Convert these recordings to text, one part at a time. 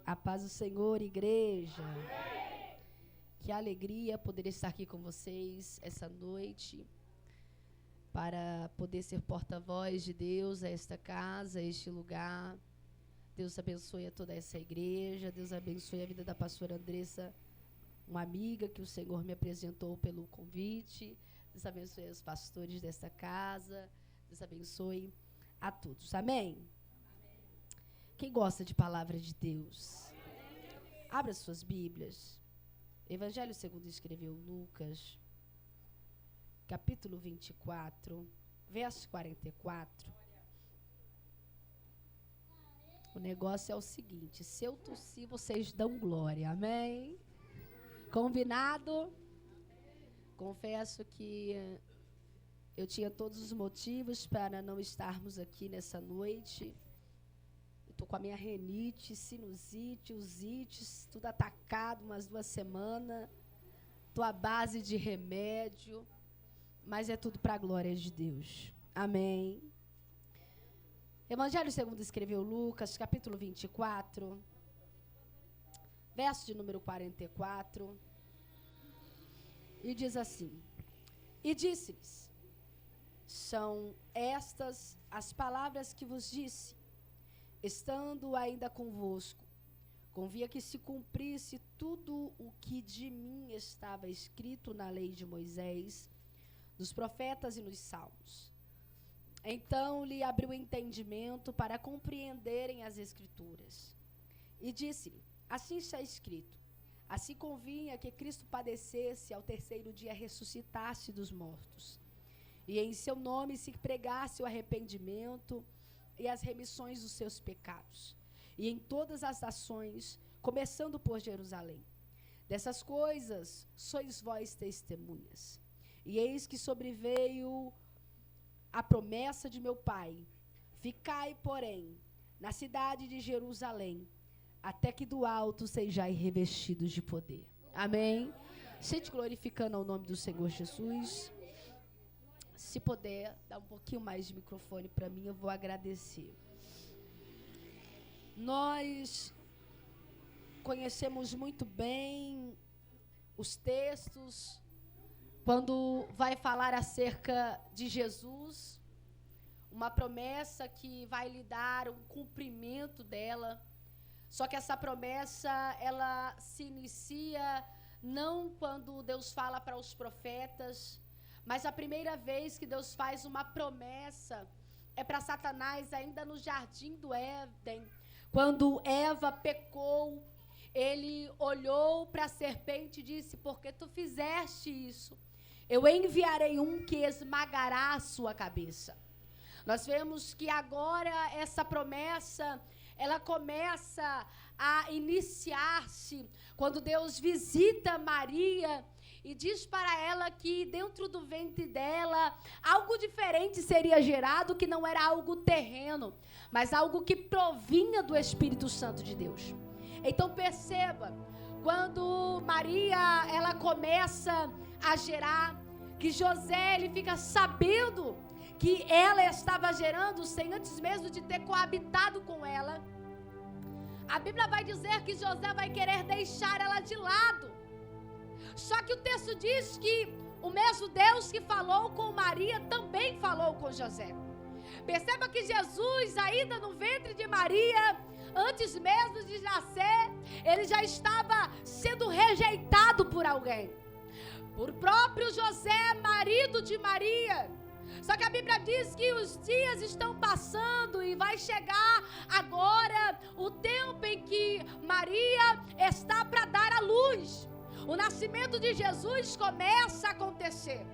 A paz do Senhor, igreja. Que alegria poder estar aqui com vocês essa noite para poder ser porta-voz de Deus a esta casa, a este lugar. Deus abençoe a toda essa igreja. Deus abençoe a vida da pastora Andressa, uma amiga que o Senhor me apresentou pelo convite. Deus abençoe os pastores desta casa. Deus abençoe a todos. Amém? Quem gosta de palavra de Deus? Abra suas Bíblias. Evangelho segundo escreveu Lucas, capítulo 24, verso 44. O negócio é o seguinte: se eu tossir, vocês dão glória, amém? Combinado? Confesso que eu tinha todos os motivos para não estarmos aqui nessa noite. Estou com a minha renite, sinusite, osites, tudo atacado umas 2 semanas. Estou à base de remédio, mas é tudo para a glória de Deus. Amém. Evangelho segundo escreveu Lucas, capítulo 24, verso de número 44. E diz assim: E disse-lhes: São estas as palavras que vos disse, estando ainda convosco. Convia que se cumprisse tudo o que de mim estava escrito na lei de Moisés, nos profetas e nos salmos. Então lhe abriu o entendimento para compreenderem as Escrituras. E disse-lhe: Assim está escrito, assim convinha que Cristo padecesse, ao 3º dia ressuscitasse dos mortos, e em seu nome se pregasse o arrependimento e as remissões dos seus pecados, e em todas as nações, começando por Jerusalém. Dessas coisas sois vós testemunhas. E eis que sobreveio a promessa de meu Pai: Ficai, porém, na cidade de Jerusalém, até que do alto sejais revestidos de poder. Amém? Sente glorificando ao nome do Senhor Jesus. Se puder, dar um pouquinho mais de microfone para mim, eu vou agradecer. Nós conhecemos muito bem os textos, quando vai falar acerca de Jesus, uma promessa que vai lhe dar um cumprimento dela. Só que essa promessa, ela se inicia não quando Deus fala para os profetas, mas a primeira vez que Deus faz uma promessa é para Satanás, ainda no jardim do Éden. Quando Eva pecou, ele olhou para a serpente e disse: Porque tu fizeste isso, eu enviarei um que esmagará a sua cabeça. Nós vemos que agora essa promessa, ela começa a iniciar-se quando Deus visita Maria e diz para ela que dentro do ventre dela algo diferente seria gerado, que não era algo terreno, mas algo que provinha do Espírito Santo de Deus. Então perceba, quando Maria ela começa a gerar, que José ele fica sabendo que ela estava gerando sem antes mesmo de ter coabitado com ela. A Bíblia vai dizer que José vai querer deixar ela de lado. Só que o texto diz que o mesmo Deus que falou com Maria também falou com José. Perceba que Jesus, ainda no ventre de Maria, antes mesmo de nascer, ele já estava sendo rejeitado por alguém. Por próprio José, marido de Maria. Só que a Bíblia diz que os dias estão passando e vai chegar agora o tempo em que Maria está para dar à luz. O nascimento de Jesus começa a acontecer.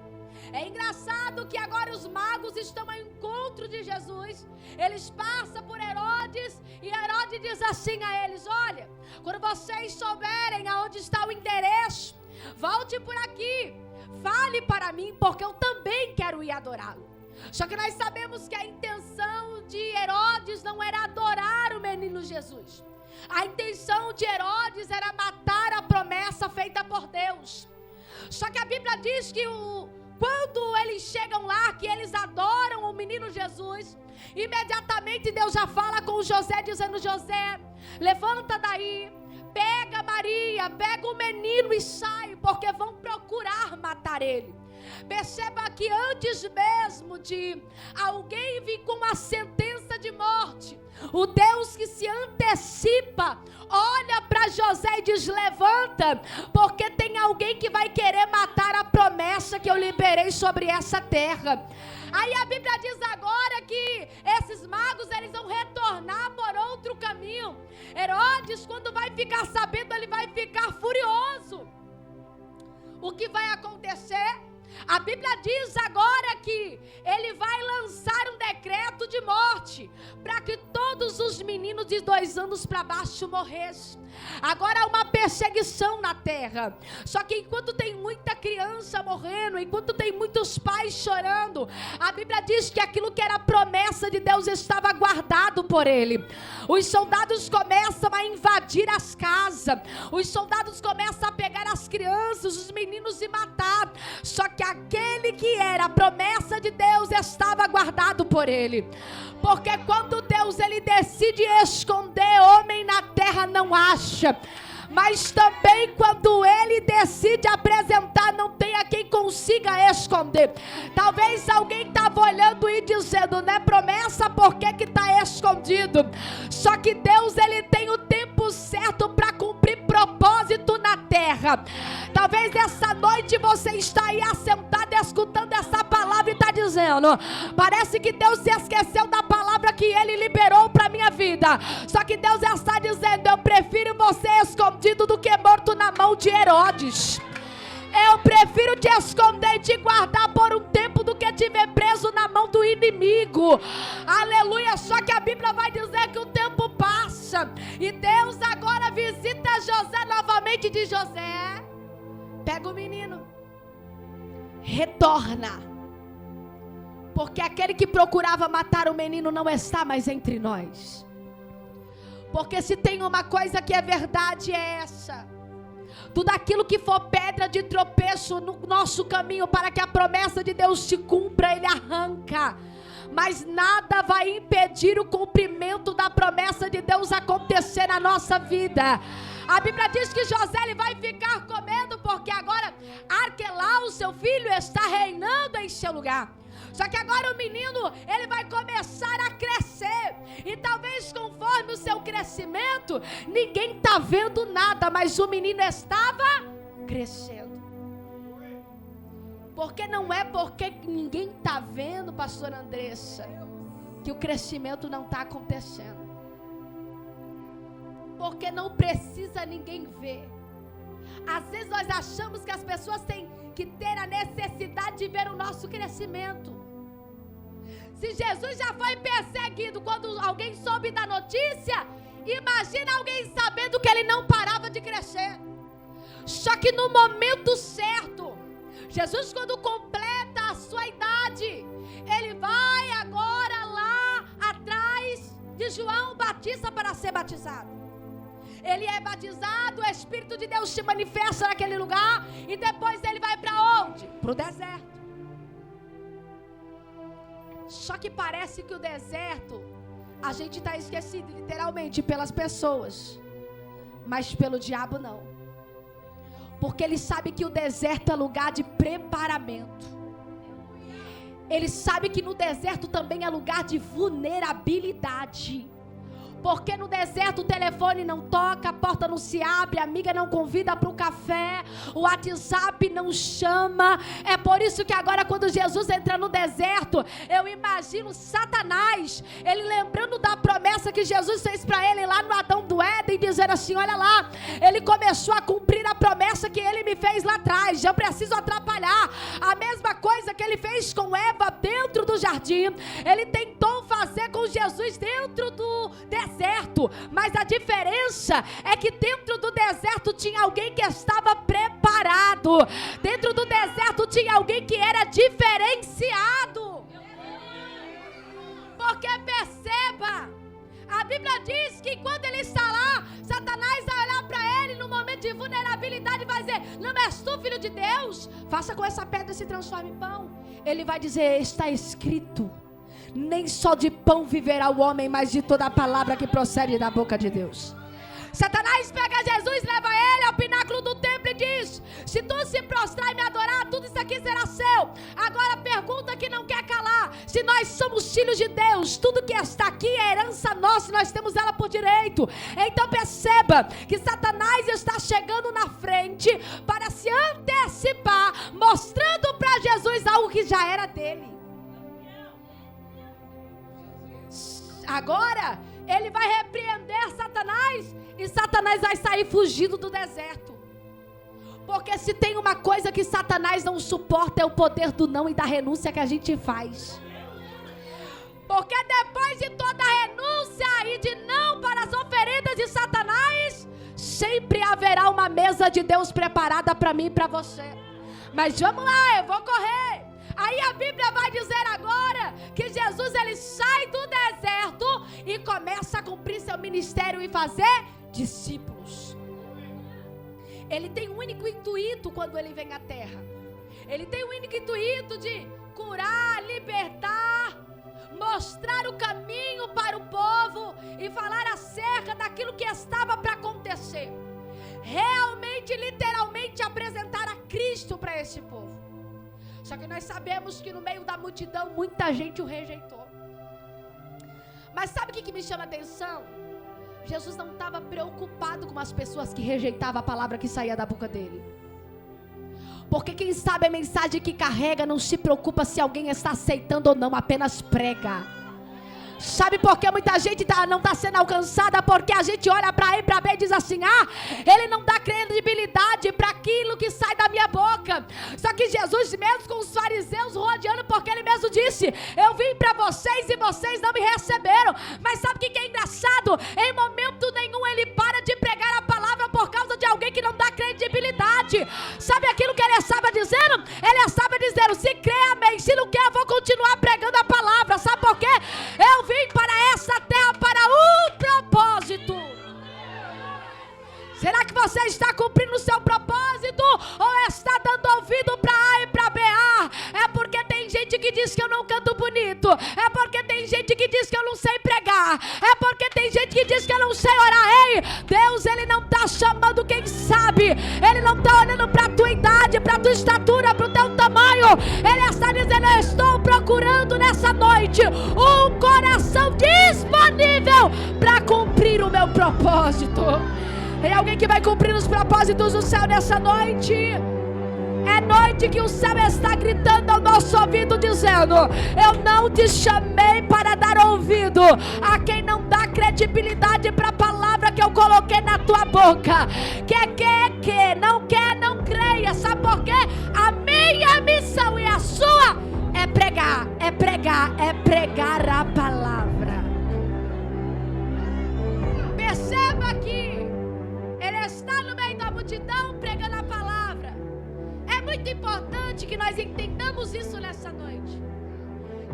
É engraçado que agora os magos estão ao encontro de Jesus. Eles passam por Herodes e Herodes diz assim a eles: Olha, quando vocês souberem aonde está o endereço, volte por aqui, fale para mim, porque eu também quero ir adorá-lo. Só que nós sabemos que a intenção de Herodes não era adorar o menino Jesus. A intenção de Herodes era matar a promessa feita por Deus. Só que a Bíblia diz que quando eles chegam lá, que eles adoram o menino Jesus, imediatamente Deus já fala com José, dizendo: José, levanta daí, pega Maria, pega o menino e sai, porque vão procurar matar ele. Perceba que antes mesmo de alguém vir com uma sentença de morte, o Deus que se antecipa, olha para José e diz: levanta, porque tem alguém que vai querer matar a promessa que eu liberei sobre essa terra. Aí a Bíblia diz agora que esses magos, eles vão retornar por outro caminho. Herodes, quando vai ficar sabendo, ele vai ficar furioso. O que vai acontecer? A Bíblia diz agora que ele vai lançar um decreto de morte para que todos os meninos de 2 anos para baixo morressem. Agora há uma perseguição na terra. Só que enquanto tem muita criança morrendo, enquanto tem muitos pais chorando, a Bíblia diz que aquilo que era promessa de Deus estava guardado por ele. Os soldados começam a invadir as casas. Os soldados começam a pegar as crianças, os meninos e matar. Só que aquele que era a promessa de Deus estava guardado por ele. Porque quando Deus ele decide esconder, homem na terra não acha. Mas também quando ele decide apresentar, não tem a quem consiga esconder. Talvez alguém estava olhando e dizendo: não é promessa, por que está escondido? Só que Deus ele tem o tempo certo para cumprir propósito na terra. Talvez essa noite você está aí assentado escutando essa palavra e está dizendo: parece que Deus se esqueceu da palavra que ele liberou para minha vida. Só que Deus está dizendo: eu prefiro você escondido do que morto na mão de Herodes. Eu prefiro te esconder e te guardar por um tempo do que te ver preso na mão do inimigo. Aleluia. Só que a Bíblia vai dizer que o tempo passa e Deus agora visita José novamente e diz: José, pega o menino, retorna, porque aquele que procurava matar o menino não está mais entre nós. Porque se tem uma coisa que é verdade, é essa: tudo aquilo que for pedra de tropeço no nosso caminho para que a promessa de Deus se cumpra, ele arranca. Mas nada vai impedir o cumprimento da promessa de Deus acontecer na nossa vida. A Bíblia diz que José ele vai ficar com medo, porque agora Arquelau, seu filho, está reinando em seu lugar. Só que agora o menino, ele vai começar a crescer. E talvez conforme o seu crescimento, ninguém está vendo nada, mas o menino estava crescendo. Porque não é porque ninguém está vendo, pastora Andressa, que o crescimento não está acontecendo. Porque não precisa ninguém ver. Às vezes nós achamos que as pessoas têm que ter a necessidade de ver o nosso crescimento. Se Jesus já foi perseguido quando alguém soube da notícia, imagina alguém sabendo que ele não parava de crescer. Só que no momento certo, Jesus, quando completa a sua idade, ele vai agora lá atrás de João Batista para ser batizado. Ele é batizado, o Espírito de Deus se manifesta naquele lugar, e depois ele vai para onde? Para o deserto. Só que parece que o deserto, a gente está esquecido literalmente pelas pessoas, mas pelo diabo não. Porque ele sabe que o deserto é lugar de preparamento. Ele sabe que no deserto também é lugar de vulnerabilidade. Porque no deserto o telefone não toca, a porta não se abre, a amiga não convida para o café, o WhatsApp não chama. É por isso que agora quando Jesus entra no deserto, eu imagino Satanás, ele lembrando da promessa que Jesus fez para ele lá no Adão do Éden, dizendo assim: olha lá, ele começou a cumprir a promessa que ele me fez lá atrás, eu preciso atrapalhar. A mesma coisa que ele fez com Eva dentro do jardim, ele tentou fazer com Jesus dentro do deserto. Mas a diferença é que dentro do deserto tinha alguém que estava preparado. Dentro do deserto tinha alguém que era diferenciado. Porque perceba, a Bíblia diz que quando ele está lá, Satanás vai olhar para ele no momento de vulnerabilidade e vai dizer: não és tu, filho de Deus? Faça com essa pedra se transforme em pão. Ele vai dizer: está escrito. Nem só de pão viverá o homem, mas de toda a palavra que procede da boca de Deus. Satanás pega Jesus, leva ele ao pináculo do templo e diz: se tu se prostrar e me adorar, tudo isso aqui será seu. Agora pergunta que não quer calar: se nós somos filhos de Deus, tudo que está aqui é herança nossa, nós temos ela por direito. Então perceba que Satanás está chegando na frente para se antecipar, mostrando para Jesus algo que já era dele. Agora ele vai repreender Satanás, e Satanás vai sair fugido do deserto. Porque se tem uma coisa que Satanás não suporta, é o poder do não e da renúncia que a gente faz. Porque depois de toda a renúncia e de não para as oferendas de Satanás, sempre haverá uma mesa de Deus preparada para mim e para você. Mas vamos lá, eu vou correr. Aí a Bíblia vai dizer agora que Jesus, ele sai do deserto e começa a cumprir seu ministério e fazer discípulos. Ele tem um único intuito quando ele vem à terra. Ele tem um único intuito de curar, libertar, mostrar o caminho para o povo e falar acerca daquilo que estava para acontecer. Realmente, literalmente apresentar a Cristo para esse povo. Só que nós sabemos que no meio da multidão muita gente o rejeitou. Mas sabe o que me chama a atenção? Jesus não estava preocupado com as pessoas que rejeitavam a palavra que saía da boca dele. Porque quem sabe a mensagem que carrega não se preocupa se alguém está aceitando ou não, apenas prega. Sabe por que muita gente não está sendo alcançada? Porque a gente olha para A e para B e diz assim: ah, ele não dá credibilidade para aquilo que sai da minha boca. Só que Jesus mesmo com os fariseus rodeando, porque ele mesmo disse: eu vim para vocês e vocês não me receberam. Mas sabe o que é engraçado? Em momento nenhum ele para de pregar a palavra por causa de alguém que não dá credibilidade. Sabe aquilo que ele estava dizendo? Ele estava dizendo: se crê, amém. Se não quer, eu vou continuar pregando a palavra. Sabe por quê? Eu vim para essa terra para um propósito. Será que você está cumprindo o seu propósito? Ou está dando ouvido para A e para B? É porque tem gente que diz que eu não canto bonito. É porque tem gente que diz que eu não sei pregar. É porque tem gente que diz que eu não sei orar. Ei, Deus, ele não está chamando quem sabe. Ele não está olhando para a tua idade, para a tua estatura, para o teu tamanho. Ele está dizendo: eu estou procurando nessa noite um coração disponível para cumprir o meu propósito. Tem alguém que vai cumprir os propósitos do céu nessa noite? É noite que o céu está gritando ao nosso ouvido, dizendo: eu não te chamei para dar ouvido a quem não dá credibilidade para a palavra que eu coloquei na tua boca. Não quer, não creia. Sabe por quê? A minha missão e a sua é pregar a palavra. Perceba que ele está no meio da multidão pregando a palavra. É muito importante que nós entendamos isso nessa noite.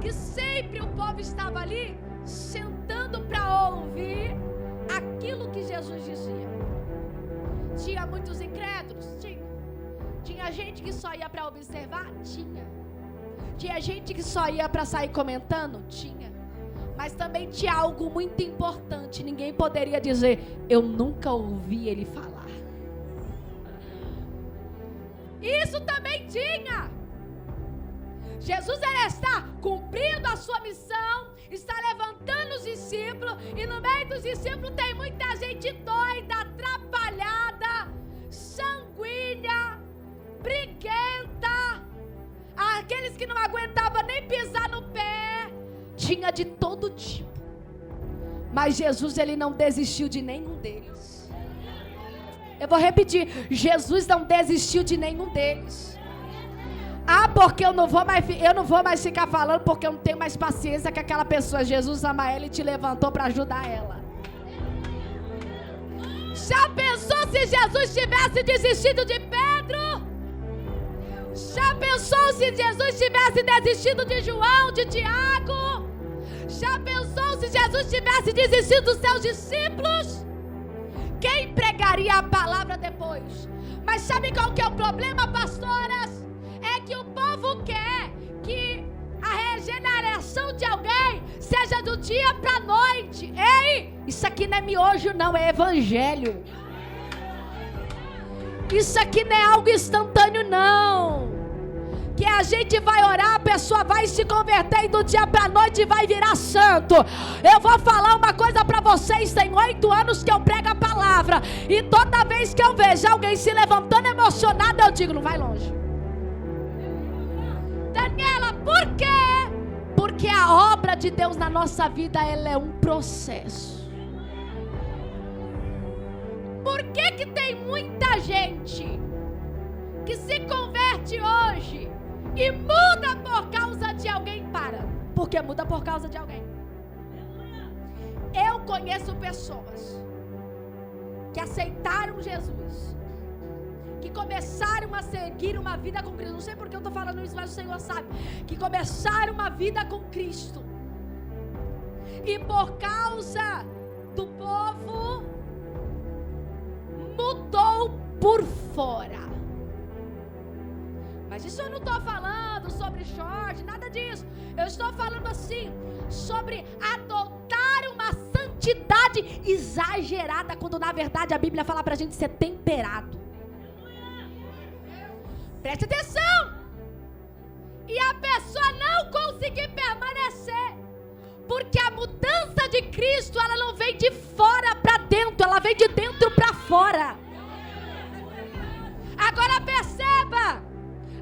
Que sempre o povo estava ali sentando para ouvir aquilo que Jesus dizia. Tinha muitos incrédulos? Tinha gente que só ia para observar? Tinha gente que só ia para sair comentando? Tinha. Mas também tinha algo muito importante. Ninguém poderia dizer: eu nunca ouvi ele falar. Isso também tinha. Jesus, ele está cumprindo a sua missão, está levantando os discípulos, e no meio dos discípulos tem muita gente doida, atrapalhada, sanguínea, briguenta, aqueles que não aguentavam nem pisar no pé. Tinha de todo tipo. Mas Jesus, ele não desistiu de nenhum deles. Eu vou repetir: Jesus não desistiu de nenhum deles. Porque eu não vou mais ficar falando, porque eu não tenho mais paciência com aquela pessoa. Jesus ama ela e te levantou para ajudar ela. Já pensou se Jesus tivesse desistido de Pedro? Já pensou se Jesus tivesse desistido de João, de Tiago? Já pensou se Jesus tivesse desistido dos seus discípulos? Quem pregaria a palavra depois? Mas sabe qual que é o problema, pastoras? É que o povo quer que a regeneração de alguém seja do dia para a noite. Ei, isso aqui não é miojo não, é evangelho. Isso aqui não é algo instantâneo não. Que a gente vai orar, a pessoa vai se converter e do dia para a noite vai virar santo. Eu vou falar uma coisa para vocês, tem 8 anos que eu prego a palavra, e toda vez que eu vejo alguém se levantando emocionado, eu digo, não vai longe. Daniela, por quê? Porque a obra de Deus na nossa vida, ela é um processo. Por que tem muita gente que se converte hoje e muda por causa de alguém? Porque muda por causa de alguém. Eu conheço pessoas que aceitaram Jesus, que começaram a seguir uma vida com Cristo. Não sei porque eu estou falando isso, mas o Senhor sabe. Que começaram uma vida com Cristo, e por causa do povo mudou por fora. Mas isso eu não estou falando sobre short, nada disso. Eu estou falando assim, sobre adotar uma santidade exagerada, quando na verdade a Bíblia fala pra gente ser temperado. Preste atenção. E a pessoa não conseguir permanecer, porque a mudança de Cristo, ela não vem de fora para dentro, ela vem de dentro para fora. Agora perceba,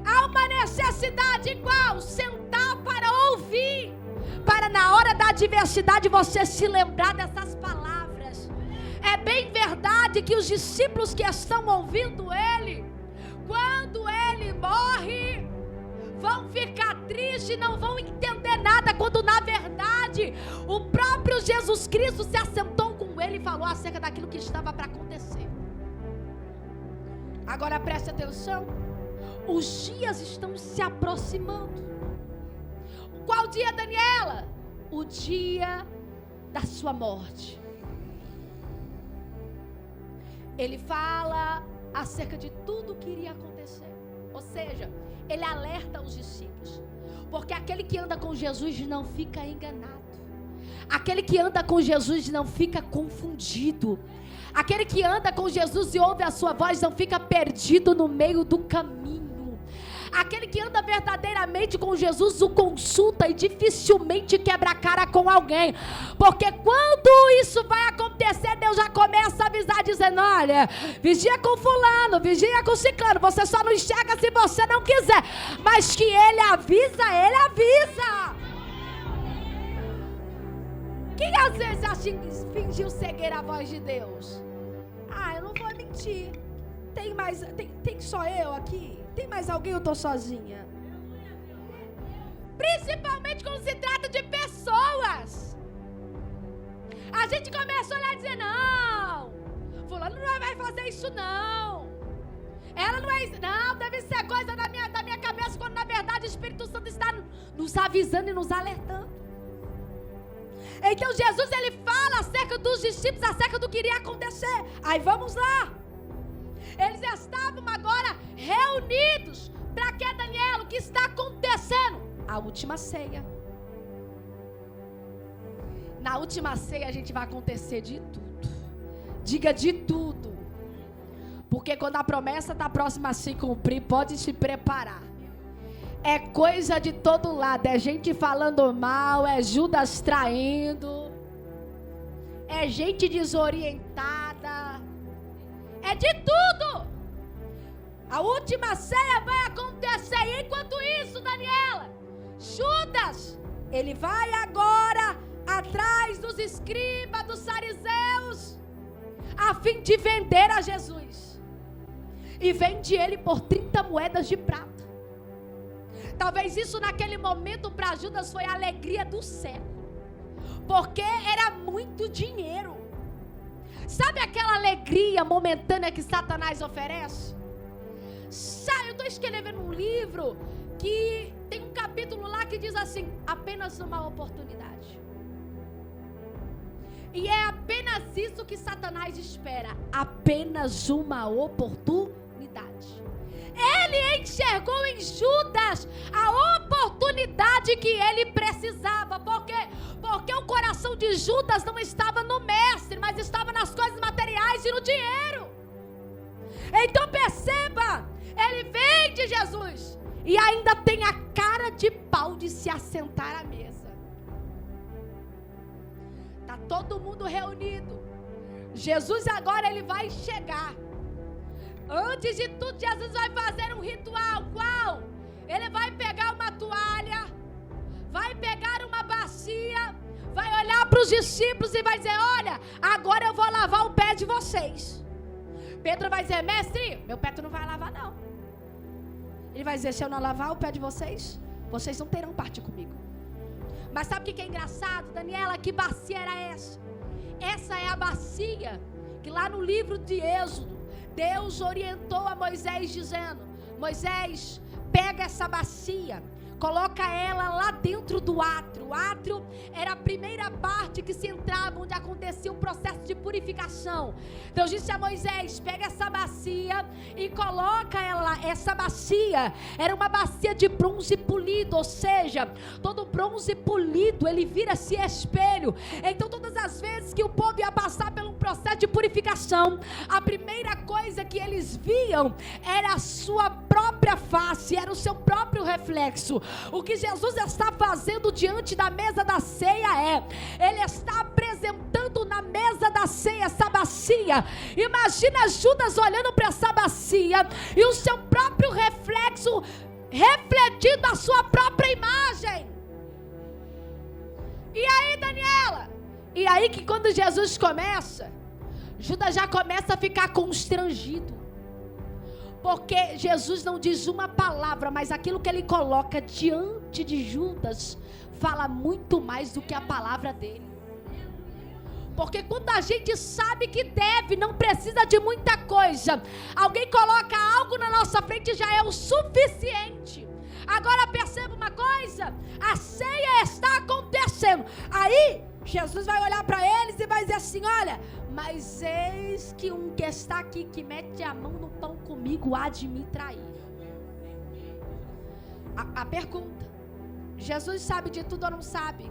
há uma necessidade igual, sentar para ouvir, para na hora da adversidade você se lembrar dessas palavras. É bem verdade que os discípulos que estão ouvindo Ele, quando Ele morre, vão ficar tristes, não vão entender nada, quando na verdade o próprio Jesus Cristo se assentou com Ele e falou acerca daquilo que estava para acontecer. Agora preste atenção, os dias estão se aproximando. Qual dia, Daniela? O dia da sua morte. Ele fala acerca de tudo o que iria acontecer. Ou seja, ele alerta os discípulos, porque aquele que anda com Jesus não fica enganado. Aquele que anda com Jesus não fica confundido. Aquele que anda com Jesus e ouve a sua voz não fica perdido no meio do caminho. Aquele que anda verdadeiramente com Jesus o consulta e dificilmente quebra a cara com alguém, porque quando isso vai acontecer, Deus já começa a avisar, dizendo, olha, vigia com fulano, vigia com ciclano, você só não enxerga se você não quiser, mas que Ele avisa, Ele avisa. Quem às vezes fingiu cegueira a voz de Deus? Eu não vou mentir, tem só eu aqui? Tem mais alguém ou eu estou sozinha? Principalmente quando se trata de pessoas. A gente começa a olhar e dizer, não, fulano não vai fazer isso não. Ela não é isso, não, deve ser coisa da minha cabeça, quando na verdade o Espírito Santo está nos avisando e nos alertando. Então Jesus, ele fala acerca dos discípulos, acerca do que iria acontecer. Aí vamos lá. Eles estavam agora reunidos. Para que, Daniel? O que está acontecendo? A última ceia. Na última ceia a gente vai acontecer de tudo. Diga de tudo. Porque quando a promessa está próxima a se cumprir, pode se preparar. É coisa de todo lado. É gente falando mal, é Judas traindo, é gente desorientada, é de tudo. A última ceia vai acontecer. E enquanto isso, Daniela, Judas, ele vai agora atrás dos escribas, dos fariseus, a fim de vender a Jesus. E vende ele por 30 moedas de prata. Talvez isso naquele momento para Judas foi a alegria do século, porque era muito dinheiro. Sabe aquela alegria momentânea que Satanás oferece? Eu estou escrevendo um livro que tem um capítulo lá que diz assim, apenas uma oportunidade. E é apenas isso que Satanás espera, apenas uma oportunidade. Ele enxergou em Judas a oportunidade que ele precisava. Por quê? Porque o coração de Judas não estava no mestre, mas estava nas coisas materiais e no dinheiro. Então perceba, ele vem de Jesus e ainda tem a cara de pau de se assentar à mesa. Está todo mundo reunido. Jesus agora ele vai chegar. Antes de tudo, Jesus vai fazer um ritual. Qual? Ele vai pegar uma toalha, vai pegar uma bacia, vai olhar para os discípulos e vai dizer: olha, agora eu vou lavar o pé de vocês. Pedro vai dizer: mestre, meu pé tu não vai lavar não. Ele vai dizer: se eu não lavar o pé de vocês, vocês não terão parte comigo. Mas sabe o que é engraçado, Daniela? Que bacia era essa? Essa é a bacia que lá no livro de Êxodo, Deus orientou a Moisés dizendo: Moisés, pega essa bacia, coloca ela lá dentro do átrio. O átrio era a primeira parte que se entrava, onde acontecia o processo de purificação. Deus disse a Moisés: pega essa bacia e coloca ela lá. Essa bacia era uma bacia de bronze polido, ou seja, todo bronze polido, ele vira-se espelho. Então todas as vezes que o povo ia passar pelo processo de purificação, a primeira coisa que eles viam era a sua própria face, era o seu próprio reflexo. O que Jesus está fazendo diante da mesa da ceia ele está apresentando na mesa da ceia essa bacia. Imagina Judas olhando para essa bacia e o seu próprio reflexo refletindo a sua própria imagem. E aí, Daniela? E aí que quando Jesus começa, Judas já começa a ficar constrangido. Porque Jesus não diz uma palavra, mas aquilo que ele coloca diante de Judas fala muito mais do que a palavra dele. Porque quando a gente sabe que deve, não precisa de muita coisa, alguém coloca algo na nossa frente, já é o suficiente. Agora perceba uma coisa: a ceia está acontecendo. Aí Jesus vai olhar para eles e vai dizer assim: olha, mas eis que um que está aqui, que mete a mão no pão comigo, há de me trair. A pergunta: Jesus sabe de tudo ou não sabe?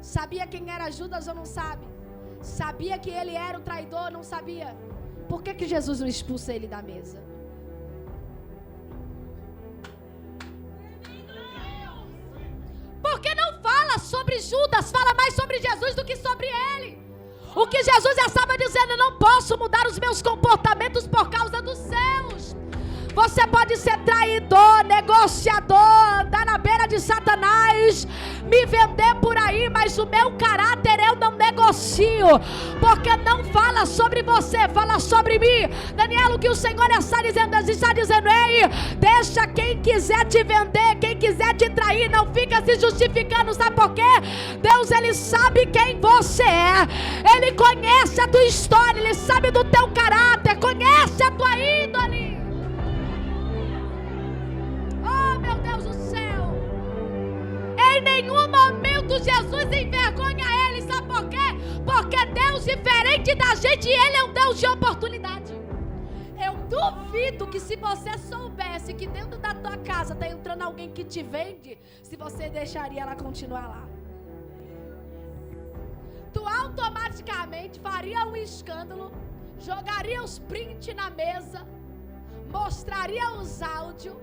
Sabia quem era Judas ou não sabe? Sabia que ele era o traidor ou não sabia? Por que Jesus não expulsa ele da mesa? Porque não fala sobre Judas, fala mais sobre Jesus do que sobre ele. O que Jesus já estava dizendo: eu não posso mudar os meus comportamentos por causa dos seus. Você pode ser traidor, negociador, andar na beira de Satanás, me vender por aí, mas o meu caráter eu não negocio, porque não fala sobre você, fala sobre mim. Daniel, o que o Senhor está dizendo? Ei, deixa quem quiser te vender, quem quiser te trair, não fica se justificando. Sabe por quê? Deus, ele sabe quem você é, ele conhece a tua história, ele sabe do teu caráter, conhece a tua índole. Em nenhum momento Jesus envergonha ele. Sabe por quê? Porque Deus, diferente da gente, ele é um Deus de oportunidade. Eu duvido que se você soubesse que dentro da tua casa está entrando alguém que te vende, se você deixaria ela continuar lá. Tu automaticamente faria um escândalo, jogaria os prints na mesa, mostraria os áudios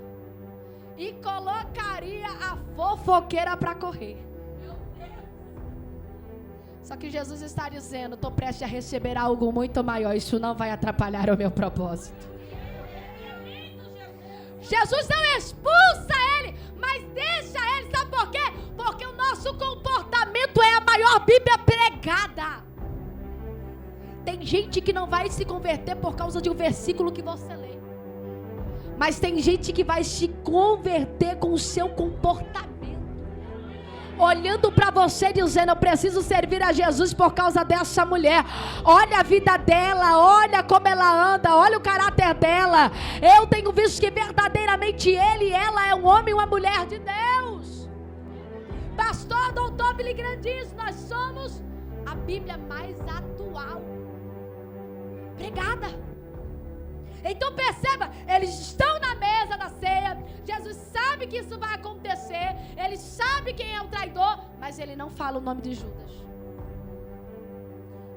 e colocaria a fofoqueira para correr. Só que Jesus está dizendo: estou prestes a receber algo muito maior, isso não vai atrapalhar o meu propósito. Jesus não expulsa ele, mas deixa ele. Sabe por quê? Porque o nosso comportamento é a maior Bíblia pregada. Tem gente que não vai se converter por causa de um versículo que você lê, mas tem gente que vai se converter com o seu comportamento, olhando para você dizendo: eu preciso servir a Jesus por causa dessa mulher. Olha a vida dela, olha como ela anda, olha o caráter dela. Eu tenho visto que verdadeiramente ele e ela é um homem e uma mulher de Deus. Pastor, doutor Billy Graham diz: nós somos a Bíblia mais atual pregada. Então perceba, eles estão na mesa da ceia, Jesus sabe sabe que isso vai acontecer, ele sabe quem é o traidor, mas ele não fala o nome de Judas.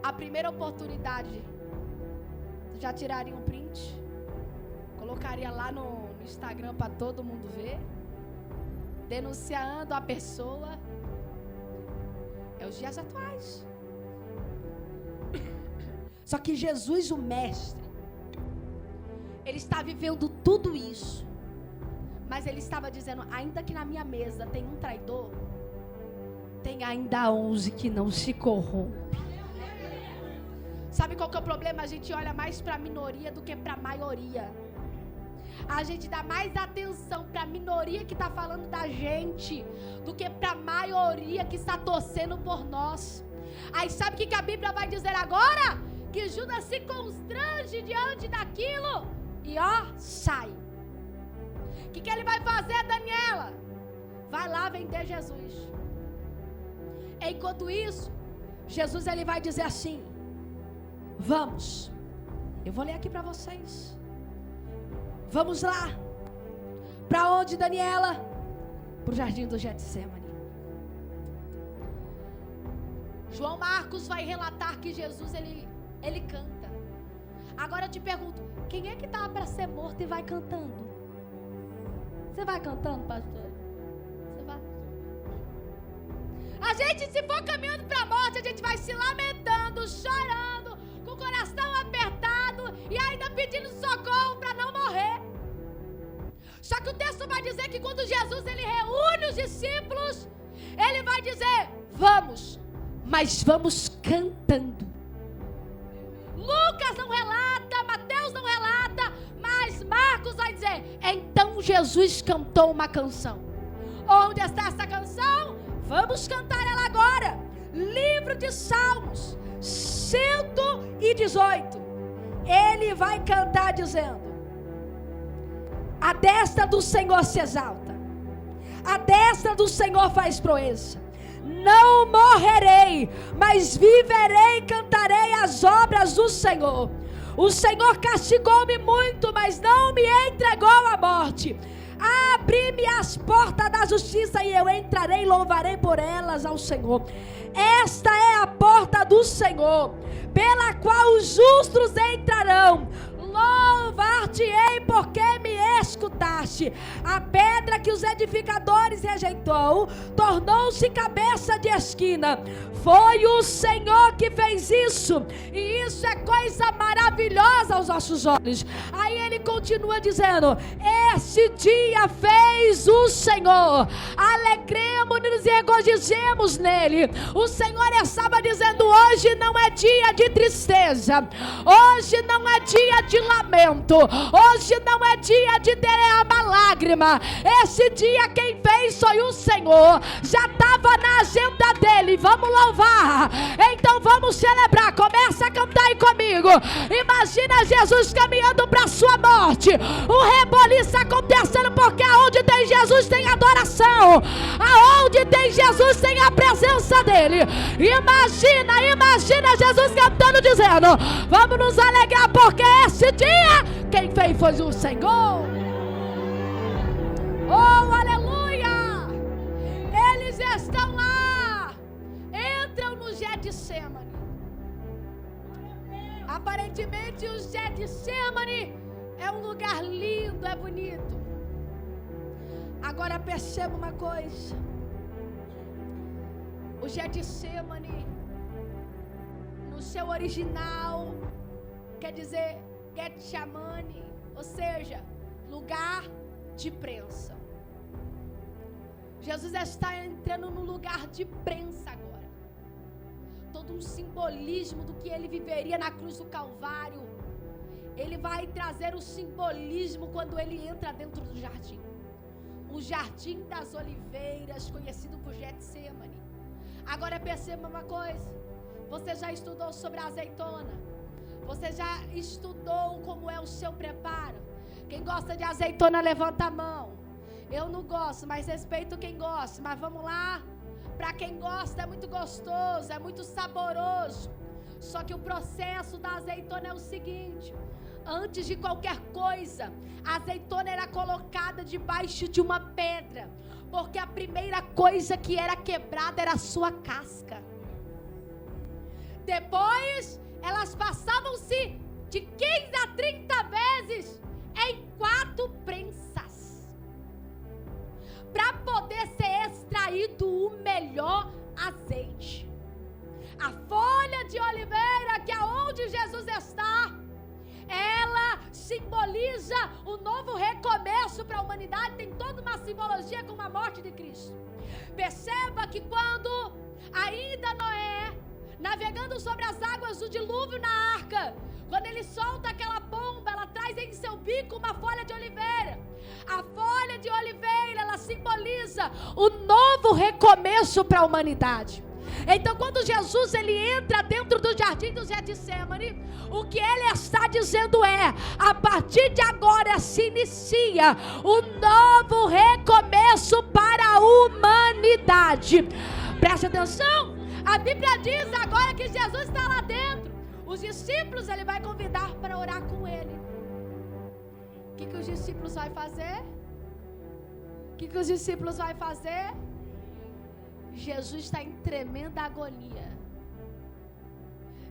A primeira oportunidade, já tiraria um print, colocaria lá no Instagram para todo mundo ver, denunciando a pessoa. É os dias atuais. Só que Jesus, o mestre, ele está vivendo tudo isso, mas ele estava dizendo, ainda que na minha mesa tem um traidor, tem ainda 11 que não se corrompem. Sabe qual que é o problema? A gente olha mais para a minoria do que para a maioria. A gente dá mais atenção para a minoria que está falando da gente do que para a maioria que está torcendo por nós. Aí sabe o que a Bíblia vai dizer agora? Que Judas se constrange diante daquilo e sai. O que ele vai fazer, Daniela? Vai lá vender Jesus. Enquanto isso, Jesus ele vai dizer assim, vamos, eu vou ler aqui para vocês. Vamos lá. Para onde, Daniela? Para o jardim do Getsemane. João Marcos vai relatar que Jesus ele canta. Agora eu te pergunto, quem é que estava para ser morto e vai cantando? Você vai cantando, pastor? Você vai? A gente, se for caminhando para a morte, a gente vai se lamentando, chorando, com o coração apertado e ainda pedindo socorro para não morrer. Só que o texto vai dizer que quando Jesus ele reúne os discípulos, ele vai dizer, vamos, mas vamos cantando. Lucas não relata, Mateus não relata, mas Marcos vai dizer, então Jesus cantou uma canção. Onde está essa canção? Vamos cantar ela agora. Livro de Salmos 118. Ele vai cantar dizendo, a destra do Senhor se exalta, a destra do Senhor faz proeza. Não morrerei, mas viverei e cantarei as obras do Senhor. O Senhor castigou-me muito, mas não me entregou à morte. Abre-me as portas da justiça e eu entrarei e louvarei por elas ao Senhor. Esta é a porta do Senhor, pela qual os justos entrarão. Louvar-te-ei porque me escutaste. A pedra que os edificadores rejeitou tornou-se cabeça de esquina. Foi o Senhor que fez isso, e isso é coisa maravilhosa aos nossos olhos. Aí ele continua dizendo, este dia fez o Senhor, alegremos-nos e regozijemos nele. O Senhor estava dizendo, hoje não é dia de tristeza, hoje não é dia de lamento, hoje não é dia de derramar lágrima. Esse dia quem fez foi o Senhor, já estava na agenda dele. Vamos louvar, então vamos celebrar. Começa a cantar aí comigo. Imagina Jesus caminhando para a sua morte, um reboliço acontecendo, porque aonde tem Jesus tem adoração, aonde tem Jesus tem a presença dele. Imagina Jesus cantando, dizendo, vamos nos alegrar, porque esse dia quem fez foi o Senhor. Oh, aleluia! Eles estão lá, entram no Getsemane. Aparentemente o Getsemane é um lugar lindo, é bonito. Agora perceba uma coisa, o Getsemane no seu original quer dizer Getsemane, ou seja, lugar de prensa. Jesus está entrando no lugar de prensa agora. Todo um simbolismo do que ele viveria na cruz do Calvário. Ele vai trazer o simbolismo quando ele entra dentro do jardim. O Jardim das Oliveiras, conhecido por Getsemane. Agora perceba uma coisa. Você já estudou sobre a azeitona? Você já estudou como é o seu preparo? Quem gosta de azeitona, levanta a mão. Eu não gosto, mas respeito quem gosta. Mas vamos lá. Para quem gosta é muito gostoso, é muito saboroso. Só que o processo da azeitona é o seguinte: Antes de qualquer coisa, a azeitona era colocada debaixo de uma pedra, porque a primeira coisa que era quebrada era a sua casca. Depois, elas passavam-se de 15 a 30 vezes em 4 prensas, para poder ser extraído o melhor azeite. A folha de oliveira, que é onde Jesus está, ela simboliza o novo recomeço para a humanidade. Tem toda uma simbologia com a morte de Cristo. Perceba que quando ainda Noé, navegando sobre as águas do dilúvio na arca, quando ele solta aquela pomba, ela traz em seu bico uma folha de oliveira. A folha de oliveira, ela simboliza o novo recomeço para a humanidade. Então, quando Jesus ele entra dentro do jardim do Getsemane, o que ele está dizendo é: a partir de agora se inicia o novo recomeço para a humanidade. Preste atenção, a Bíblia diz agora que Jesus está lá dentro. Os discípulos ele vai convidar para orar com ele. O que os discípulos vão fazer? O que os discípulos vão fazer? Jesus está em tremenda agonia.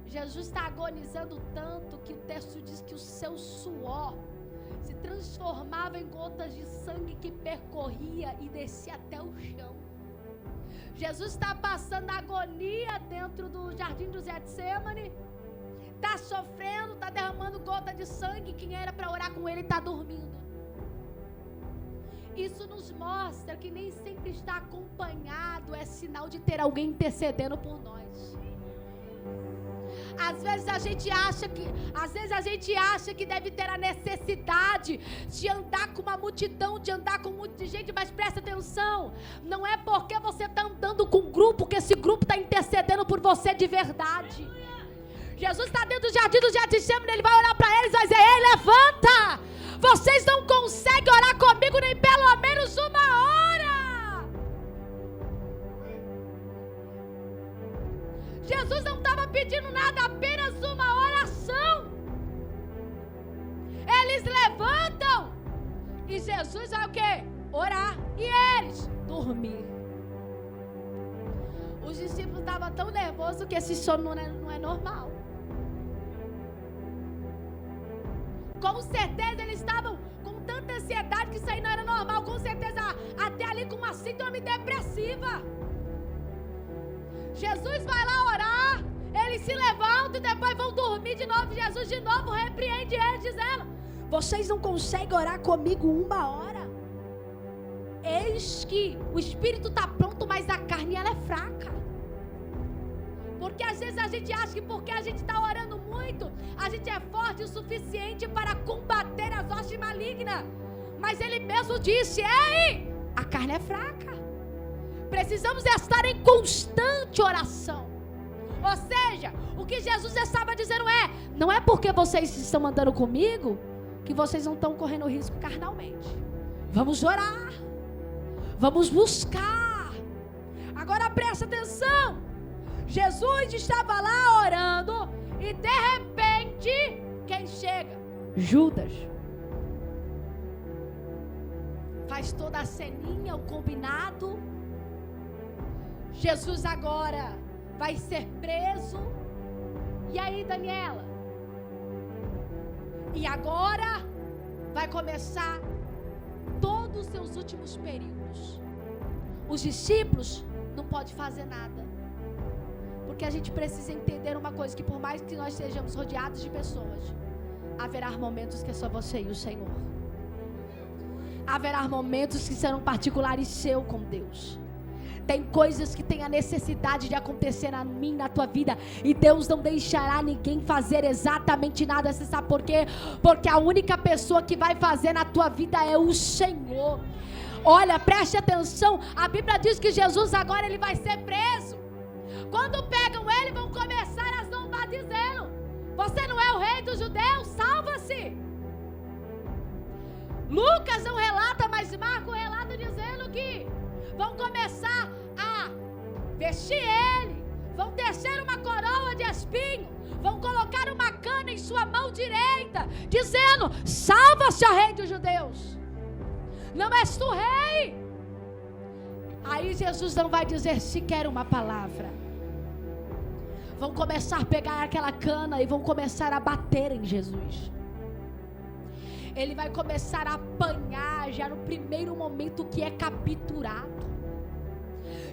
Jesus está agonizando tanto que o texto diz que o seu suor se transformava em gotas de sangue que percorria e descia até o chão. Jesus está passando agonia dentro do jardim do Getsemane, está sofrendo, está derramando gota de sangue. Quem era para orar com ele está dormindo. Isso nos mostra que nem sempre estar acompanhado é sinal de ter alguém intercedendo por nós. Às vezes a gente acha que deve ter a necessidade de andar com uma multidão, de andar com muita gente, mas presta atenção, não é porque você está andando com um grupo que esse grupo está intercedendo por você de verdade. Jesus está dentro do jardim do Getsemane, ele vai olhar para eles e vai dizer: ei, levanta! Vocês não conseguem orar comigo nem pelo menos uma hora. Jesus não estava pedindo nada, apenas uma oração. Eles levantam e Jesus vai o quê? Orar. E eles? Dormir. Os discípulos estavam tão nervosos que esse sono não é normal. Com certeza eles estavam com tanta ansiedade que isso aí não era normal. Com certeza até ali com uma síndrome depressiva. Jesus vai lá orar, eles se levantam e depois vão dormir de novo. Jesus de novo repreende eles dizendo: vocês não conseguem orar comigo uma hora? Eis que o espírito está pronto, mas a carne ela é fraca. Porque às vezes a gente acha que porque a gente está orando muito, a gente é forte o suficiente para combater as hostes malignas. Mas ele mesmo disse: ei, a carne é fraca. Precisamos estar em constante oração. Ou seja, o que Jesus estava dizendo é: não é porque vocês estão andando comigo que vocês não estão correndo risco carnalmente. Vamos orar, vamos buscar. Agora presta atenção, Jesus estava lá orando e de repente quem chega? Judas. Faz toda a ceninha, o combinado. Jesus agora vai ser preso. E aí, Daniela? E agora vai começar todos os seus últimos períodos. Os discípulos não podem fazer nada. Porque a gente precisa entender uma coisa, que por mais que nós estejamos rodeados de pessoas, haverá momentos que é só você e o Senhor. Haverá momentos que serão particulares seu com Deus. Tem coisas que tem a necessidade de acontecer na minha, na tua vida, e Deus não deixará ninguém fazer exatamente nada. Você sabe por quê? Porque a única pessoa que vai fazer na tua vida é o Senhor. Olha, preste atenção, a Bíblia diz que Jesus agora ele vai ser preso. Quando pegam ele, vão começar a zombar dizendo: você não é o rei dos judeus? Salva-se. Lucas não relata, mas Marcos relata dizendo que vão começar a vestir ele, vão tecer uma coroa de espinho, vão colocar uma cana em sua mão direita, dizendo: salva-se, ó Rei dos Judeus. Não és tu rei? Aí Jesus não vai dizer sequer uma palavra. Vão começar a pegar aquela cana e vão começar a bater em Jesus. Ele vai começar a apanhar já no primeiro momento que é capturado.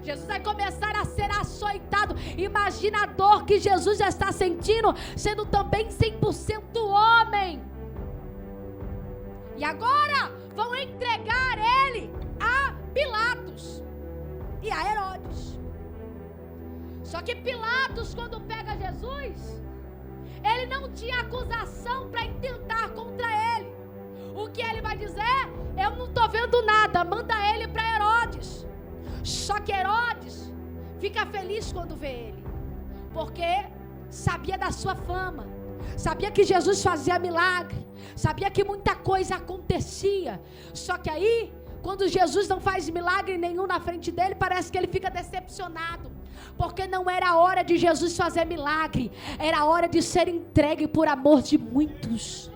Jesus vai começar a ser açoitado. Imagina a dor que Jesus já está sentindo, sendo também 100% homem. E agora vão entregar ele a Pilatos e a Herodes. Só que Pilatos, quando pega Jesus, ele não tinha acusação para intentar contra ele. O que ele vai dizer? Eu não estou vendo nada, manda ele para Herodes. Só que Herodes fica feliz quando vê ele, porque sabia da sua fama, sabia que Jesus fazia milagre, sabia que muita coisa acontecia. Só que aí, quando Jesus não faz milagre nenhum na frente dele, parece que ele fica decepcionado, porque não era a hora de Jesus fazer milagre, era a hora de ser entregue por amor de muitos.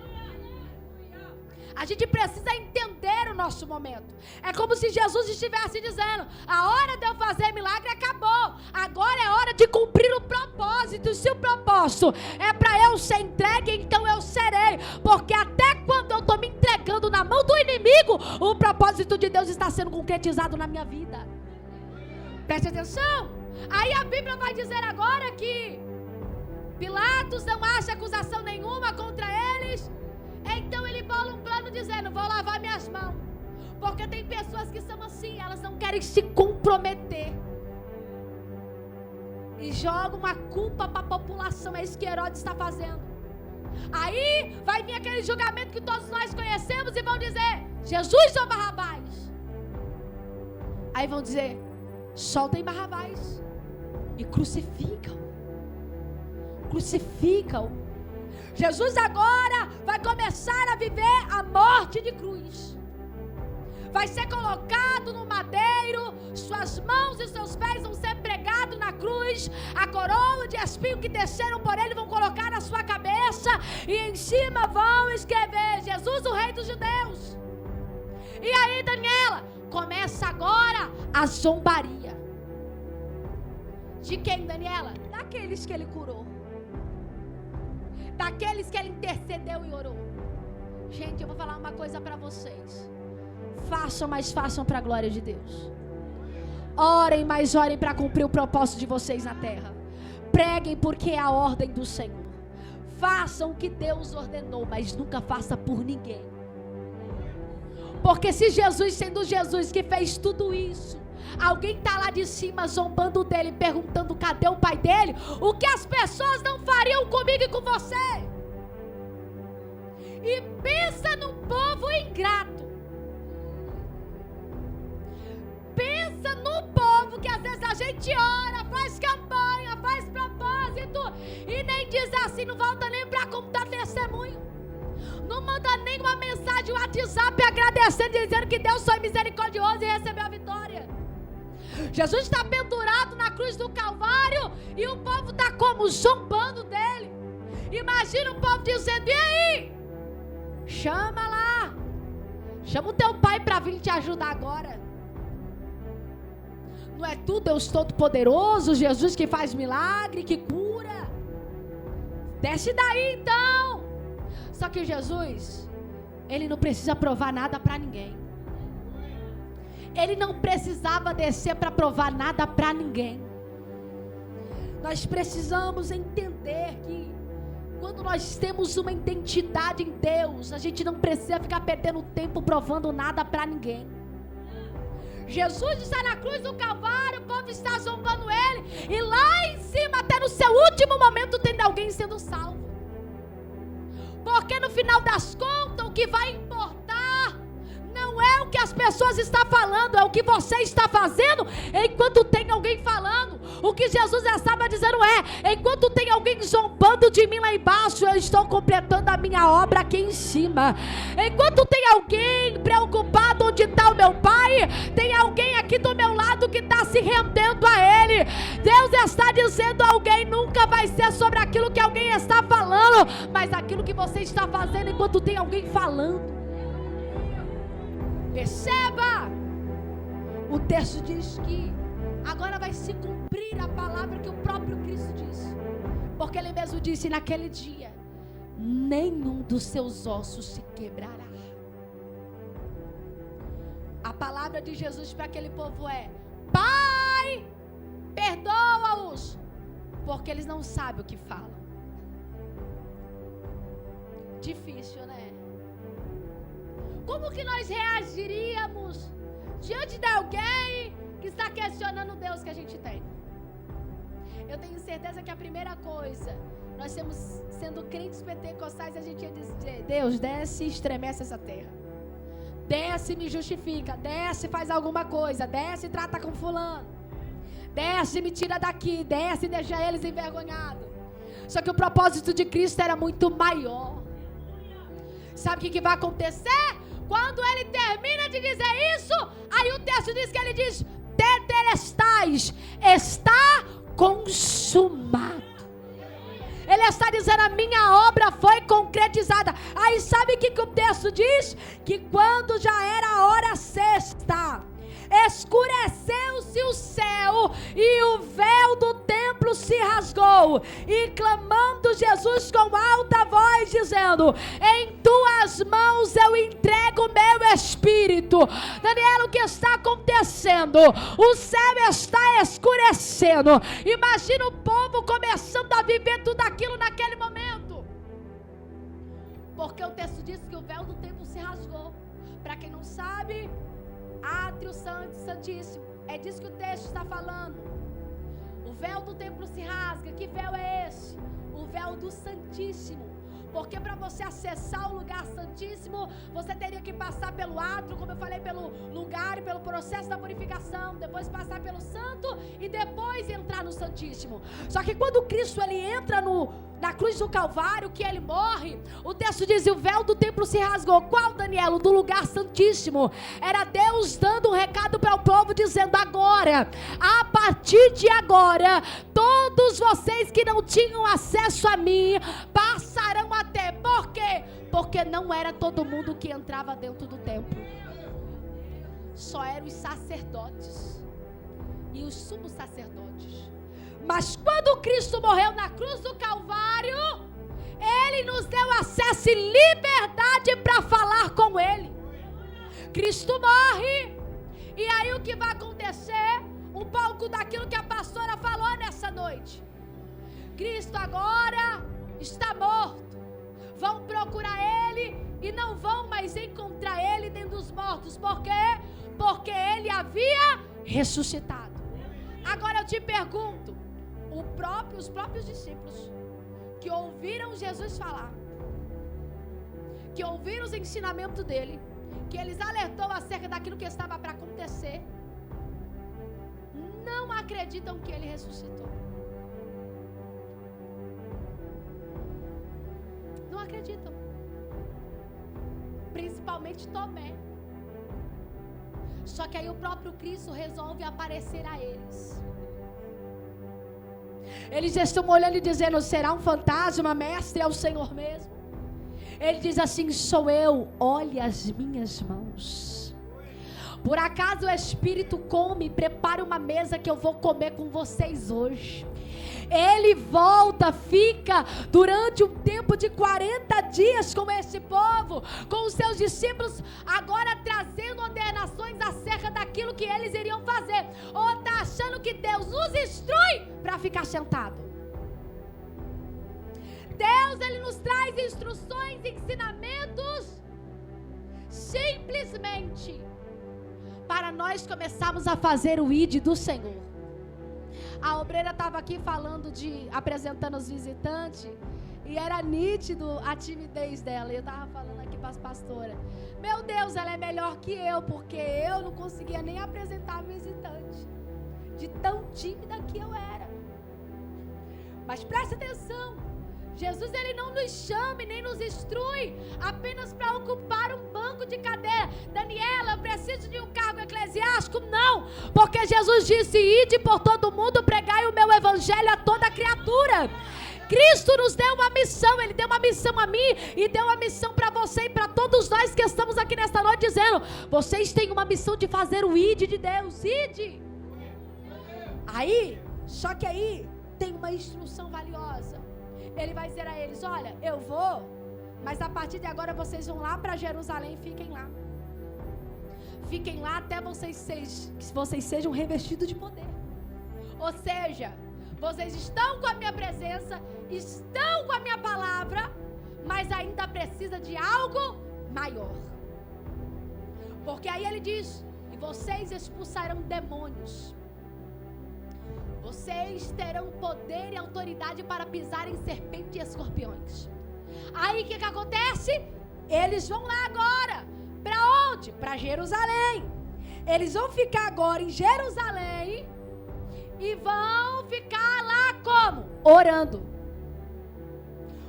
A gente precisa entender o nosso momento. É como se Jesus estivesse dizendo: a hora de eu fazer milagre acabou, agora é hora de cumprir o propósito. Se o propósito é para eu ser entregue, então eu serei, porque até quando eu estou me entregando na mão do inimigo, o propósito de Deus está sendo concretizado na minha vida. Preste atenção. Aí a Bíblia vai dizer agora que Pilatos não acha acusação nenhuma contra eles. Então ele bola um plano dizendo: vou lavar minhas mãos. Porque tem pessoas que são assim, elas não querem se comprometer e jogam uma culpa para a população. É isso que Herodes está fazendo. Aí vai vir aquele julgamento que todos nós conhecemos e vão dizer: Jesus ou Barrabás? Aí vão dizer: soltem Barrabás e crucificam. Jesus agora vai começar a viver a morte de cruz. Vai ser colocado no madeiro, suas mãos e seus pés vão ser pregados na cruz, a coroa de espinho que desceram por ele vão colocar na sua cabeça, e em cima vão escrever: Jesus, o Rei dos Judeus. E aí, Daniela, começa agora a zombaria. De quem, Daniela? Daqueles que ele curou, daqueles que ele intercedeu e orou. Gente, eu vou falar uma coisa para vocês: façam, mas façam para a glória de Deus. Orem, mas orem para cumprir o propósito de vocês na terra. Preguem, porque é a ordem do Senhor. Façam o que Deus ordenou, mas nunca faça por ninguém. Porque se Jesus, sendo Jesus que fez tudo isso, alguém está lá de cima zombando dele, perguntando cadê o pai dele, o que as pessoas não fariam comigo e com você? E pensa num povo ingrato. Pensa no povo que às vezes a gente ora, faz campanha, faz propósito e nem diz assim, não volta nem para contar testemunho, não manda nem uma mensagem no WhatsApp agradecendo, dizendo que Deus foi misericordioso e recebeu a vitória. Jesus está pendurado na cruz do Calvário e o povo está como? Zombando dele. Imagina o povo dizendo: e aí? Chama lá, chama o teu pai para vir te ajudar agora. Não é tu, Deus Todo-Poderoso, Jesus que faz milagre, que cura? Desce daí então. Só que Jesus, ele não precisa provar nada para ninguém. Ele não precisava descer para provar nada para ninguém. Nós precisamos entender que quando nós temos uma identidade em Deus, a gente não precisa ficar perdendo tempo provando nada para ninguém. Jesus está na cruz do Calvário, o povo está zombando ele, e lá em cima, até no seu último momento, tem alguém sendo salvo. Porque no final das contas, o que vai importar não é o o que as pessoas estão falando, é o que você está fazendo enquanto tem alguém falando. O que Jesus estava dizendo enquanto tem alguém zombando de mim lá embaixo, eu estou completando a minha obra aqui em cima. Enquanto tem alguém preocupado onde está o meu pai, tem alguém aqui do meu lado que está se rendendo a Ele. Deus está dizendo: alguém nunca vai ser sobre aquilo que alguém está falando, mas aquilo que você está fazendo enquanto tem alguém falando. Perceba, o texto diz que agora vai se cumprir a palavra que o próprio Cristo disse, porque Ele mesmo disse: naquele dia nenhum dos seus ossos se quebrará. A palavra de Jesus para aquele povo é: Pai, perdoa-os, porque eles não sabem o que falam. Difícil, né? Como que nós reagiríamos diante de alguém que está questionando o Deus que a gente tem? Eu tenho certeza que a primeira coisa, nós sendo crentes pentecostais, a gente ia dizer: Deus, desce e estremece essa terra. Desce e me justifica. Desce e faz alguma coisa. Desce e trata com fulano. Desce e me tira daqui. Desce e deixa eles envergonhados. Só que o propósito de Cristo era muito maior. Sabe o que vai acontecer? Quando ele termina de dizer isso, aí o texto diz que ele diz: tetelestais, está consumado. Ele está dizendo: a minha obra foi concretizada. Aí sabe o que o texto diz? Que quando já era a hora sexta, escureceu-se o céu e o véu do templo se rasgou, e clamando Jesus com alta voz, dizendo: em tuas mãos eu entrego meu espírito. Daniel, o que está acontecendo? O céu está escurecendo. Imagina o povo começando a viver tudo aquilo naquele momento, porque o texto diz que o véu do templo se rasgou. Para quem não sabe, átrio santo, santíssimo, é disso que o texto está falando. O véu do templo se rasga. Que véu é esse? O véu do santíssimo. Porque para você acessar o lugar santíssimo, você teria que passar pelo átrio, como eu falei, pelo lugar e pelo processo da purificação, depois passar pelo santo e depois entrar no santíssimo. Só que quando Cristo ele entra na cruz do Calvário, que ele morre, o texto diz: o véu do templo se rasgou. Qual, Daniel? Do lugar santíssimo. Era Deus dando um recado para o povo, dizendo: agora, a partir de agora, todos vocês que não tinham acesso a mim passarão a ter. Por quê? Porque não era todo mundo que entrava dentro do templo. Só eram os sacerdotes e os sumos sacerdotes. Mas quando Cristo morreu na cruz do Calvário, Ele nos deu acesso e liberdade para falar com Ele. Cristo morre, e aí o que vai acontecer? Um pouco daquilo que a pastora falou nessa noite. Cristo agora está morto. Vão procurar Ele e não vão mais encontrar Ele dentro dos mortos. Por quê? Porque Ele havia ressuscitado. Agora eu te pergunto, os próprios discípulos que ouviram Jesus falar, que ouviram os ensinamentos dele, que eles alertou acerca daquilo que estava para acontecer, não acreditam que ele ressuscitou. Não acreditam. Principalmente Tomé. Só que aí o próprio Cristo resolve aparecer a eles. Eles estão olhando e dizendo: será um fantasma, mestre? É o Senhor mesmo? Ele diz assim: sou eu, olhe as minhas mãos. Por acaso o Espírito come, prepare uma mesa que eu vou comer com vocês hoje. Ele volta, fica durante um tempo de 40 dias com esse povo, com os seus discípulos, agora trazendo ordenações acerca daquilo que eles iriam fazer. Ou está achando que Deus os instrui para ficar sentado? Deus, Ele nos traz instruções, ensinamentos, simplesmente para nós começarmos a fazer o ID do Senhor. A obreira estava aqui falando apresentando os visitantes, E era nítido a timidez dela. E eu estava falando aqui para as pastoras: meu Deus, ela é melhor que eu, porque eu não conseguia nem apresentar visitante, de tão tímida que eu era. Mas preste atenção, Jesus, ele não nos chama e nem nos instrui apenas para ocupar um banco de cadeira. Daniela, eu preciso de um cargo eclesiástico? Não, porque Jesus disse: ide por todo mundo, pregai o meu evangelho a toda criatura. Cristo nos deu uma missão, Ele deu uma missão a mim e deu uma missão para você e para todos nós que estamos aqui nesta noite, dizendo: vocês têm uma missão de fazer o ide de Deus, ide. Aí, só que aí tem uma instrução valiosa. Ele vai dizer a eles: olha, eu vou, mas a partir de agora vocês vão lá para Jerusalém e fiquem lá. Fiquem lá até que vocês sejam revestidos de poder. Ou seja, vocês estão com a minha presença, estão com a minha palavra, mas ainda precisa de algo maior. Porque aí ele diz: e vocês expulsarão demônios. Vocês terão poder e autoridade para pisar em serpentes e escorpiões. Aí o que acontece? Eles vão lá agora. Para onde? Para Jerusalém. Eles vão ficar agora em Jerusalém e vão ficar lá como? Orando,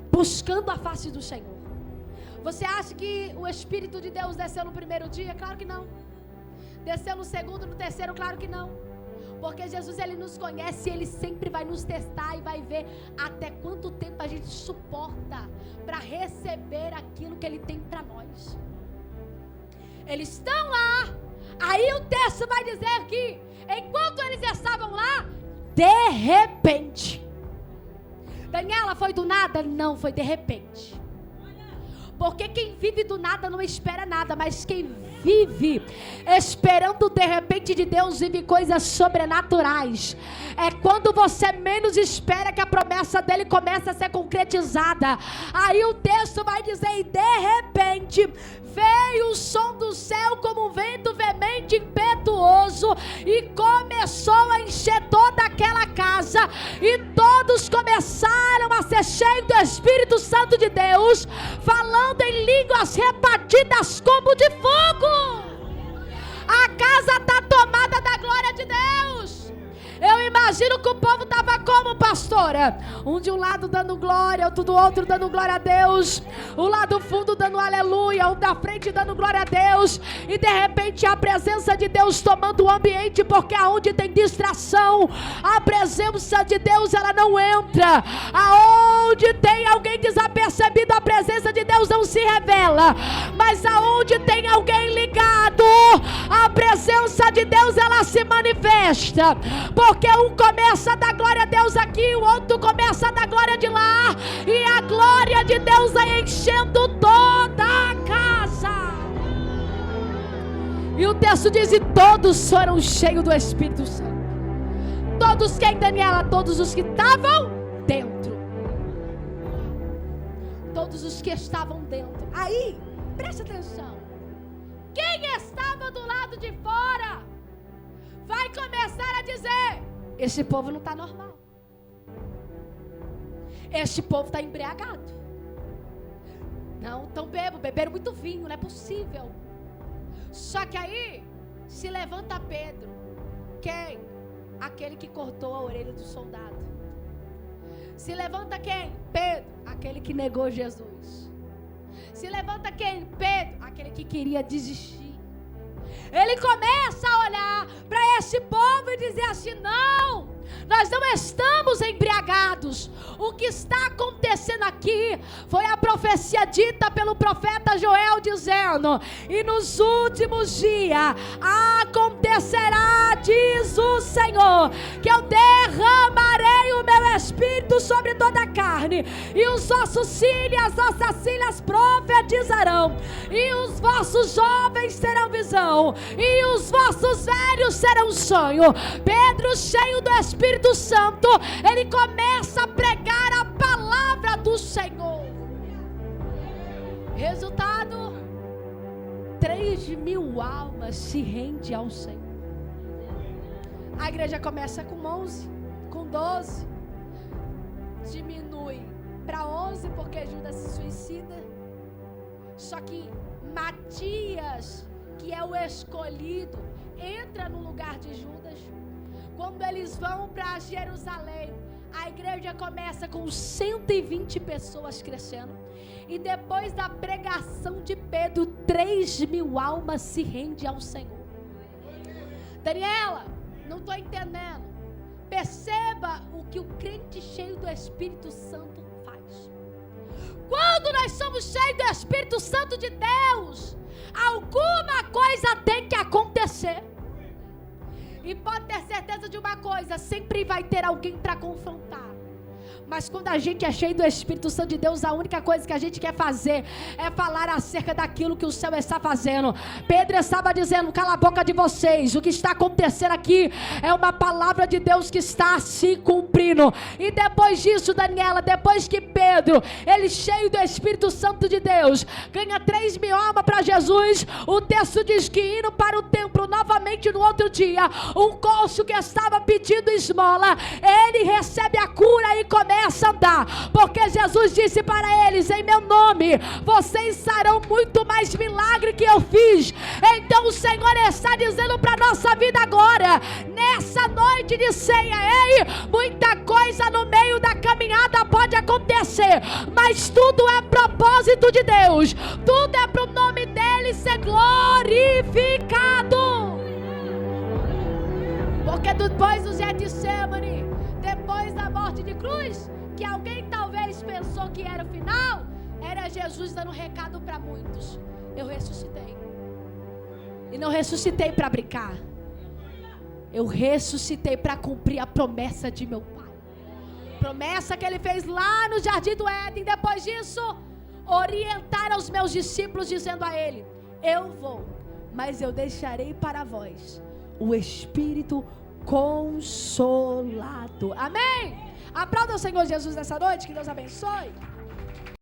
buscando a face do Senhor. Você acha que o Espírito de Deus desceu no primeiro dia? Claro que não. Desceu no segundo, no terceiro? Claro que não. Porque Jesus, ele nos conhece, ele sempre vai nos testar e vai ver até quanto tempo a gente suporta para receber aquilo que ele tem para nós. Eles estão lá. Aí o texto vai dizer que enquanto eles estavam lá, de repente. Daniela, foi do nada? Não, foi de repente. Porque quem vive do nada não espera nada, mas quem vive esperando de repente de Deus vive coisas sobrenaturais. É quando você menos espera que a promessa dele começa a ser concretizada. Aí o texto vai dizer: e de repente veio o som do céu como um vento veemente impetuoso e começou a encher toda aquela casa, e todos começaram a ser cheios do Espírito Santo de Deus, falando em línguas repartidas como de fogo. A casa está tomada da glória de Deus. Eu imagino que o povo estava como, pastora? Um de um lado dando glória, outro do outro dando glória a Deus, o lá do fundo dando aleluia, o da frente dando glória a Deus, e de repente a presença de Deus tomando o ambiente, porque aonde tem distração, a presença de Deus ela não entra. Aonde tem alguém desapercebido, a presença de Deus não se revela, mas aonde tem alguém ligado, a presença de Deus ela se manifesta. Porque um começa a dar glória a Deus aqui, o outro começa a dar glória de lá, e a glória de Deus vai enchendo toda a casa. E o texto diz: e todos foram cheios do Espírito Santo. Todos quem, Daniela? Todos os que estavam dentro. Todos os que estavam dentro. Aí, preste atenção. Quem estava do lado de fora vai começar a dizer: esse povo não está normal. Este povo está embriagado. Não, estão beberam muito vinho, não é possível. Só que aí se levanta Pedro. Quem? Aquele que cortou a orelha do soldado. Se levanta quem? Pedro, aquele que negou Jesus. Se levanta quem? Pedro, aquele que queria desistir. Ele começa a olhar para esse povo e dizer assim: não, nós não estamos embriagados. O que está acontecendo aqui foi a profecia dita pelo profeta Joel, dizendo: e nos últimos dias acontecerá, diz o Senhor, que eu derramarei o meu Espírito sobre toda a carne, e os vossos filhos, as vossas filhas profetizarão, e os vossos jovens terão visão, e os vossos velhos serão sonho. Pedro, cheio do Espírito Santo, ele começa a pregar a palavra do Senhor. Resultado: 3.000 almas se rendem ao Senhor. A igreja começa com 11, com 12, diminui para 11 porque Judas se suicida. Só que Matias, que é o escolhido, entra no lugar de Judas. Quando eles vão para Jerusalém, a igreja começa com 120 pessoas crescendo. E depois da pregação de Pedro, 3.000 almas se rendem ao Senhor. Daniela, não estou entendendo. Perceba o que o crente cheio do Espírito Santo faz. Quando nós somos cheios do Espírito Santo de Deus, alguma coisa tem que acontecer. E pode ter certeza de uma coisa: sempre vai ter alguém para confrontar. Mas quando a gente é cheio do Espírito Santo de Deus, a única coisa que a gente quer fazer é falar acerca daquilo que o céu está fazendo. Pedro estava dizendo: cala a boca de vocês, o que está acontecendo aqui é uma palavra de Deus que está se cumprindo. E depois disso, Daniela, depois que Pedro, ele cheio do Espírito Santo de Deus, ganha 3.000 almas para Jesus, o texto diz que indo para o templo novamente no outro dia, um coxo que estava pedindo esmola, ele recebe a cura e começa a andar, porque Jesus disse para eles: em meu nome vocês farão muito mais milagre que eu fiz. Então o Senhor está dizendo para nossa vida agora, nessa noite de ceia: ei, muita coisa no meio da caminhada pode acontecer, mas tudo é propósito de Deus, tudo é para o nome dele ser glorificado. Porque depois do Getsemane, depois da morte de cruz, que alguém talvez pensou que era o final, era Jesus dando recado para muitos: eu ressuscitei. E não ressuscitei para brincar, eu ressuscitei para cumprir a promessa de meu Pai. Promessa que ele fez lá no Jardim do Éden. Depois disso, orientar aos meus discípulos, dizendo a ele: eu vou, mas eu deixarei para vós o Espírito Consolador. Amém? Aplauda o Senhor Jesus nessa noite, que Deus abençoe.